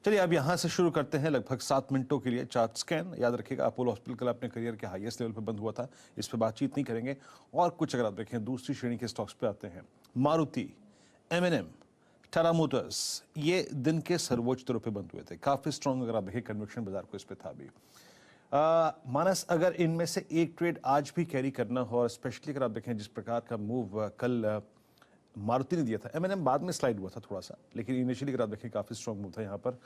चलिए अब यहाँ से शुरू करते हैं लगभग 7 मिनटों के लिए चार्ट स्कैन। याद रखिएगा अपोलो हॉस्पिटल कल अपने करियर के हाईएस्ट लेवल पर बंद हुआ था, इस पर बातचीत नहीं करेंगे। और कुछ अगर आप देखें दूसरी श्रेणी के स्टॉक्स पे आते हैं, मारुति, M&M, टाटा मोटर्स, ये दिन के सर्वोच्च दरों पे बंद हुए थे, काफी स्ट्रॉन्ग अगर आप देखें कन्विक्शन बाजार को इस पे था भी। मानस, अगर इनमें से एक ट्रेड आज भी कैरी करना हो, और स्पेशली अगर आप देखें जिस प्रकार का मूव कल मारुति ने दिया था, M&M बाद में स्लाइड हुआ था थोड़ा सा, लेकिन इनिशियली अगर आप देखें काफी स्ट्रॉन्ग मूव था यहाँ पर।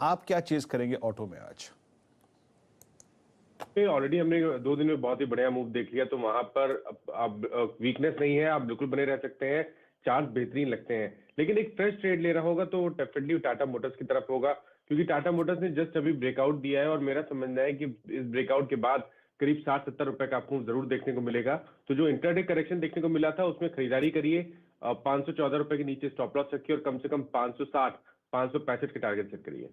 आप क्या चेज करेंगे ऑटो में आज? ऑलरेडी हमने 2 दिन में बहुत ही बढ़िया मूव देख लिया, तो वहां पर अब वीकनेस नहीं है, आप बिल्कुल बने रह सकते हैं। चार्ट बेहतरीन लगते हैं, लेकिन एक फ्रेश ट्रेड ले रहा होगा तो डेफिनेटली टाटा मोटर्स की तरफ होगा, क्योंकि टाटा मोटर्स ने जस्ट अभी ब्रेकआउट दिया है और मेरा समझना है कि इस ब्रेकआउट के बाद करीब 60-70 रुपए का आपको जरूर देखने को मिलेगा। तो जो इंट्राडे करेक्शन देखने को मिला था उसमें खरीदारी करिए, 514 रुपए के नीचे स्टॉप लॉस रखिए और कम से कम 560-565 के टारगेट सेट करिए।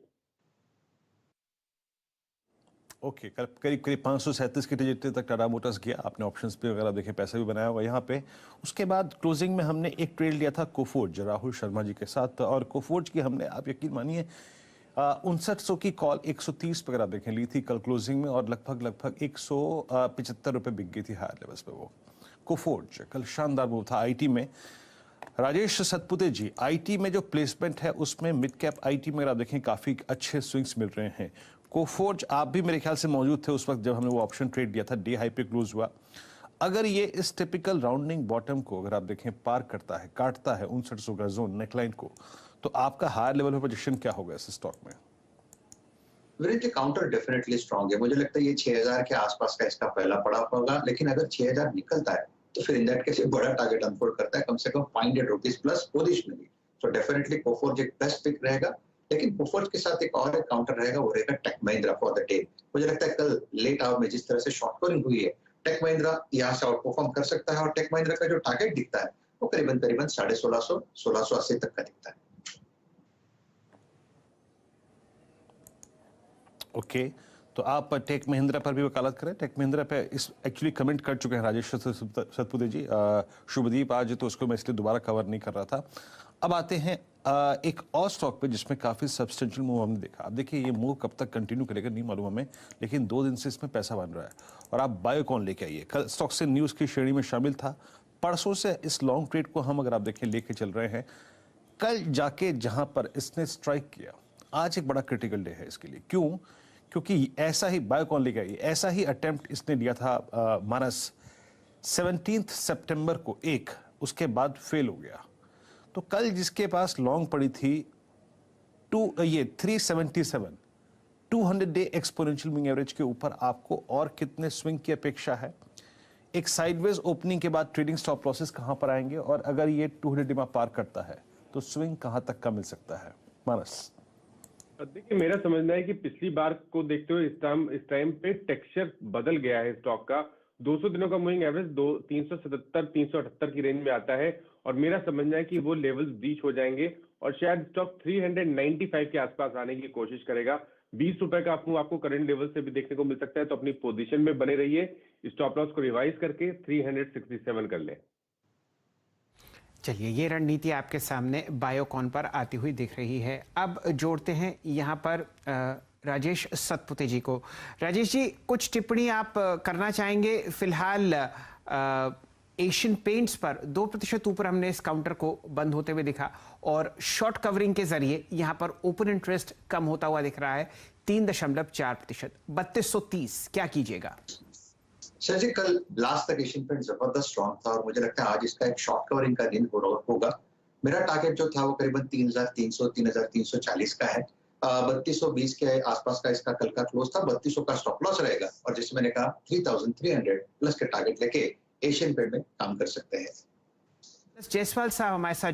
ओके, करीब 537 की ट्रेजेक्टरी तक टाटा मोटर्स गया। आपने ऑप्शंस पे अगर आप देखें पैसा भी बनाया होगा यहाँ पे। उसके बाद क्लोजिंग में हमने एक ट्रेड लिया था कोफोर्ज राहुल शर्मा जी के साथ, और कोफोर्ज की हमने, आप यकीन मानिए, 5900 की कॉल 130 पे अगर आप देखें ली थी कल क्लोजिंग में, और लगभग 175 रुपए बिक गई थी हायर लेवल्स पे। वो कोफोर्ज कल शानदार मूव था आईटी में। राजेश सतपुते जी, आईटी में जो प्लेसमेंट है उसमें मिड कैप आईटी में अगर आप देखें काफी अच्छे स्विंग्स मिल रहे हैं। कोफोर्ज आप भी मेरे ख्याल से मौजूद थे उस वक्त जब हमने वो ऑप्शन ट्रेड दिया था, डे हाई पे क्लोज हुआ। अगर ये इस टिपिकल राउंडिंग बॉटम को अगर आप देखें पार करता है, काटता है 5900 का जोन नेकलाइन को, तो आपका हायर लेवल पे पोजीशन क्या होगा इस स्टॉक में? वीरेंद्र, काउंटर डेफिनेटली स्ट्रांग है। मुझे लगता है ये 6000 के आसपास का इसका पहला पड़ाव होगा, लेकिन अगर 6000 निकलता है तो फिर इन दैट केस एक बड़ा टारगेट अनफोल्ड करता है, कम से कम 500 रुपीज प्लस पोजिशनली। तो डेफिनेटली कोफोर्ज एक बेस्ट पिक रहेगा, लेकिन कोफोर्ज के साथ एक और काउंटर रहेगा, वो रहेगा Tech Mahindra for the day. मुझे लगता है कल लेट आवर में जिस तरह से शॉर्ट कवरिंग हुई है, टेक महिंद्रा यहाँ से आउट परफॉर्म कर सकता है, और टेक महिंद्रा का जो टारगेट दिखता है वो करीबन 1650-1680 तक का दिखता है। ओके, तो आप टेक महिंद्रा पर भी वकालत करें। टेक महिंद्रा पे इस एक्चुअली कमेंट कर चुके हैं राजेश सतपुते जी, शुभदीप आज, तो उसको मैं इसलिए दोबारा कवर नहीं कर रहा था। अब आते हैं एक और स्टॉक पे जिसमें काफी सब्सटेंशियल मूव हमने देखा। अब देखिए ये मूव कब तक कंटिन्यू करेगा नहीं मालूम हमें, लेकिन 2 दिन से इसमें पैसा बन रहा है। और आप बायोकॉन लेके आइए, कल स्टॉक से न्यूज की श्रेणी में शामिल था, परसों से इस लॉन्ग ट्रेड को हम अगर आप देखें लेके चल रहे हैं। कल जाके जहां पर इसने स्ट्राइक किया, आज एक बड़ा क्रिटिकल डे है इसके लिए। क्यों? क्योंकि ऐसा ही बायोकॉन लेके आइए, ऐसा ही अटेम्प्ट इसने लिया था मानस 17 सितंबर को एक, उसके बाद फेल हो गया। तो कल जिसके पास लॉन्ग पड़ी थी 377, 200 डे एक्सपोनेंशियल मूविंग एवरेज के ऊपर आपको और कितने स्विंग की अपेक्षा है? एक साइडवेज ओपनिंग के बाद ट्रेडिंग स्टॉप लॉसेस कहां पर आएंगे, और अगर ये 200 डे पार करता है तो स्विंग कहां तक का मिल सकता है? मानस, देखिए मेरा समझना है कि पिछली बार को देखते हुए इस टाइम पे टेक्सचर बदल गया है स्टॉक का। 200 दिनों का मूविंग एवरेज 377-378 की रेंज में आता है, और मेरा समझना है कि वो लेवल्स ब्रीच हो जाएंगे और शायद स्टॉक 395 के आसपास आने की कोशिश करेगा। 20 रुपए का आपको करंट लेवल से भी देखने को मिल सकता है, तो अपनी पोजीशन में बने रहिए। स्टॉप लॉस को रिवाइज करके 367 कर ले। चलिए, ये रणनीति आपके सामने बायोकॉन पर आती हुई दिख रही है। अब जोड़ते हैं यहाँ पर राजेश सतपुते जी को। राजेश जी, कुछ टिप्पणी आप करना चाहेंगे? फिलहाल एशियन पेंट्स पर 2% ऊपर हमने इस काउंटर को बंद होते हुए दिखा, और शॉर्ट कवरिंग के जरिए यहाँ पर ओपन इंटरेस्ट कम होता हुआ दिख रहा है 3.4%, 3230। क्या कीजिएगा? सर जी, कल लास्ट तक एशियन पेंट जबरदस्त स्ट्रॉन्ग था, और मुझे लगता है आज इसका एक शॉर्ट कवरिंग का दिन होगा। मेरा टारगेट जो था वो करीबन 3300-3340 का है। 3220 के आसपास का इसका कल का क्लोज था। 3200 का स्टॉप लॉस रहेगा, और जैसे मैंने कहा 3300 प्लस के टारगेट लेके एशियन पेंट में काम कर सकते हैं। जायसवाल साहब हमारे साथ